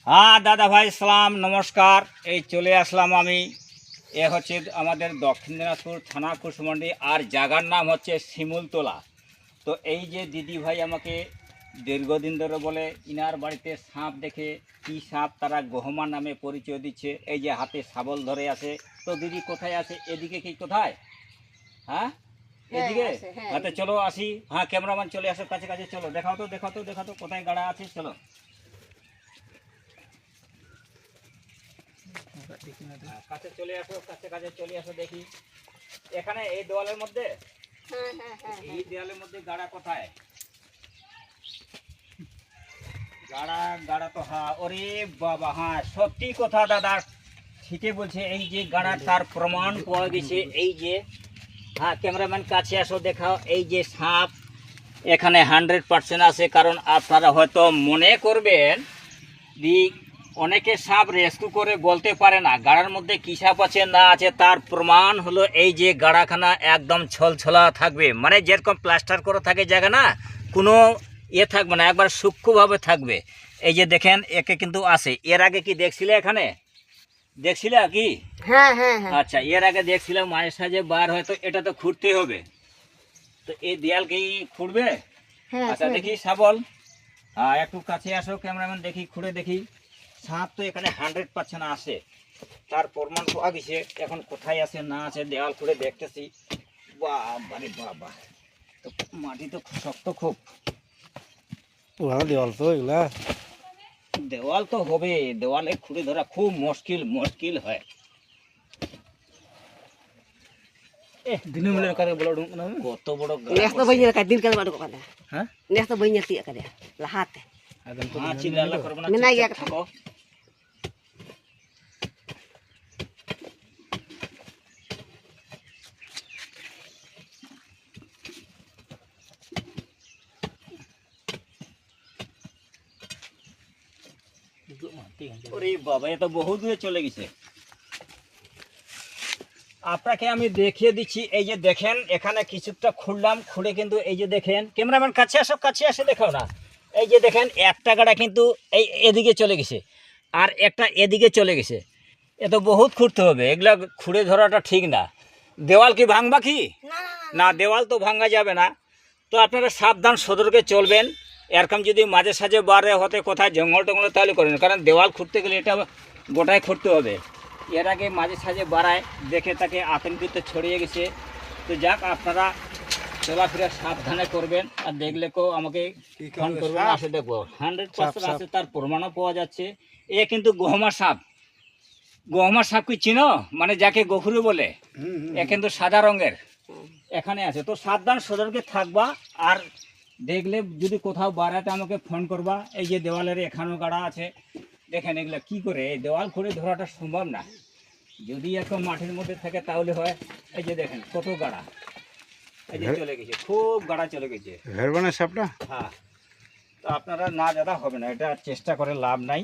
হ্যাঁ দাদা ভাই সালাম নমস্কার। এই চলে আসলাম আমি। এ হচ্ছে আমাদের দক্ষিণ দিনাজপুর থানা কুশমন্ডি, আর জায়গার নাম হচ্ছে শিমুলতলা। তো এই যে দিদি ভাই আমাকে দীর্ঘদিন ধরে বলে ইনার বাড়িতে সাপ দেখে, কী সাপ তারা গহমা নামে পরিচয় দিচ্ছে। এই যে হাতে শাবল ধরে আছে। তো দিদি কোথায় আছে? এদিকে কি কোথায়? হ্যাঁ এদিকে। হাতে চলো আসি। হ্যাঁ ক্যামেরাম্যান চলে আসো, কাছে কাছে চলো, দেখাও তো দেখাও তো দেখাও তো কোথায় গাড়া আছে। চলো কাছে চলে আসো, কাছে কাছে চলে আসো। দেখি এখানে এই দেওয়ালের মধ্যে, এই দেওয়ালের মধ্যে গাড়া কোথায়? গাড়া গাড়া তো হ্যাঁ, ওরে বাবা, হ্যাঁ সত্যি কথা দাদা, ঠিকই বলছে। এই যে গাড়া, তার প্রমাণ পাওয়া গেছে। এই যে হ্যাঁ ক্যামেরাম্যান কাছে আসো, দেখাও। এই যে সাপ এখানে 100% আছে। কারণ আপনারা হয়তো মনে করবেন অনেকে সাপ রেস্কিউ করে বলতে পারে না গাড়ার মধ্যে কী সাপ আছে না আছে। তার প্রমাণ হলো এই যে গাড়াখানা একদম ছলছলা থাকবে, মানে যেরকম প্লাস্টার করে থাকে জায়গা না, কোনো থাকবে না, একবার সূক্ষ্মভাবে থাকবে। এই যে দেখেন, একে কিন্তু আছে। এর আগে কি দেখছিলে এখানে? দেখছিলে কি? হ্যাঁ হ্যাঁ হ্যাঁ। আচ্ছা, এর আগে দেখছিলাম মায়ের সাজে বার হয়তো এটা তো খুঁড়তে হবে। তো এই দেয়াল কি খুঁড়বে? আচ্ছা দেখি শাবল, একটু কাছে আসো ক্যামেরাম্যান, দেখি খুঁড়ে দেখি। সাপ তো এখানে 100% আসে, তার প্রমাণ পাওয়া গেছে। এখন কোথায় আছে না আছে দেওয়াল খুঁড়ে দেখতেছি। বাবা রে বাবা, তো মাটি তো শক্ত খুব। দেওয়াল তো এগুলা, দেওয়াল তো হবে, দেওয়ালে খুঁড়ে ধরা খুব মুশকিল মুশকিল হয়। দিনে মিলে কারে বলা কত বড় Nesta banyak kadin kan baru kada. হ্যাঁ Nesta banyak tiak kada. Lahat. একদম তো হ্যাঁ চিল্লা করবো না, Menai ya. চুপচাপ থাকো। ওরে বাবা, এ তো বহু দূরে চলে গেছে। আপনাকে আমি দেখিয়ে দিচ্ছি। এই যে দেখেন, এখানে কিছুটা খুঁড়লাম, খুঁড়ে কিন্তু এই যে দেখেন, ক্যামেরাম্যান কাছে আসো, কাছে আসে দেখাও না। এই যে দেখেন, একটা গাড়া কিন্তু এই এদিকে চলে গেছে, আর একটা এদিকে চলে গেছে। এ তো বহুত খুঁড়তে হবে, এগুলা খুঁড়ে ধরাটা ঠিক না। দেওয়াল কি ভাঙবা কি? না, দেওয়াল তো ভাঙা যাবে না। তো আপনারা সাবধান সতর্কে চলবেন। এরকম যদি মাঝে সাঝে বারে হতে কোথায় জঙ্গল টঙ্গলে তাহলে করেন, কারণ দেওয়াল খুঁড়তে গেলে এটা গোটায় খুঁড়তে হবে। এর আগে মাঝে সাঝে বাড়ায় দেখে তাকে আতঙ্কিত ছড়িয়ে গেছে। তো যাক, আপনারা চলাফেরা সাবধানে করবেন, আর দেখলে কেউ আমাকে ফোন করবেন, আসে দেখবো 100% আছে, তার প্রমাণও পাওয়া যাচ্ছে। এ কিন্তু গহমা সাপ। গহমা সাপ কি চিনো? মানে যাকে গফুরি বলে, এ কিন্তু সাদা রঙের এখানে আছে। তো সাবধান সতর্কে থাকবা, আর দেখলে যদি কোথাও বাড়াতে আমাকে ফোন করবা। এই যে দেওয়ালের এখানেও গাড়া আছে, দেখেন এগুলো কি করে এই দেওয়াল খুঁড়ে ধরাটা সম্ভব না। যদি একটু মাটির মধ্যে থাকে তাহলে হয়। এই যে দেখেন কত গাড়া, এই যে চলে গেছে, খুব গাড়া চলে গেছে। হেরবানের সাপটা। হ্যাঁ, তো আপনারা না দাদা হবে না, এটা চেষ্টা করে লাভ নাই।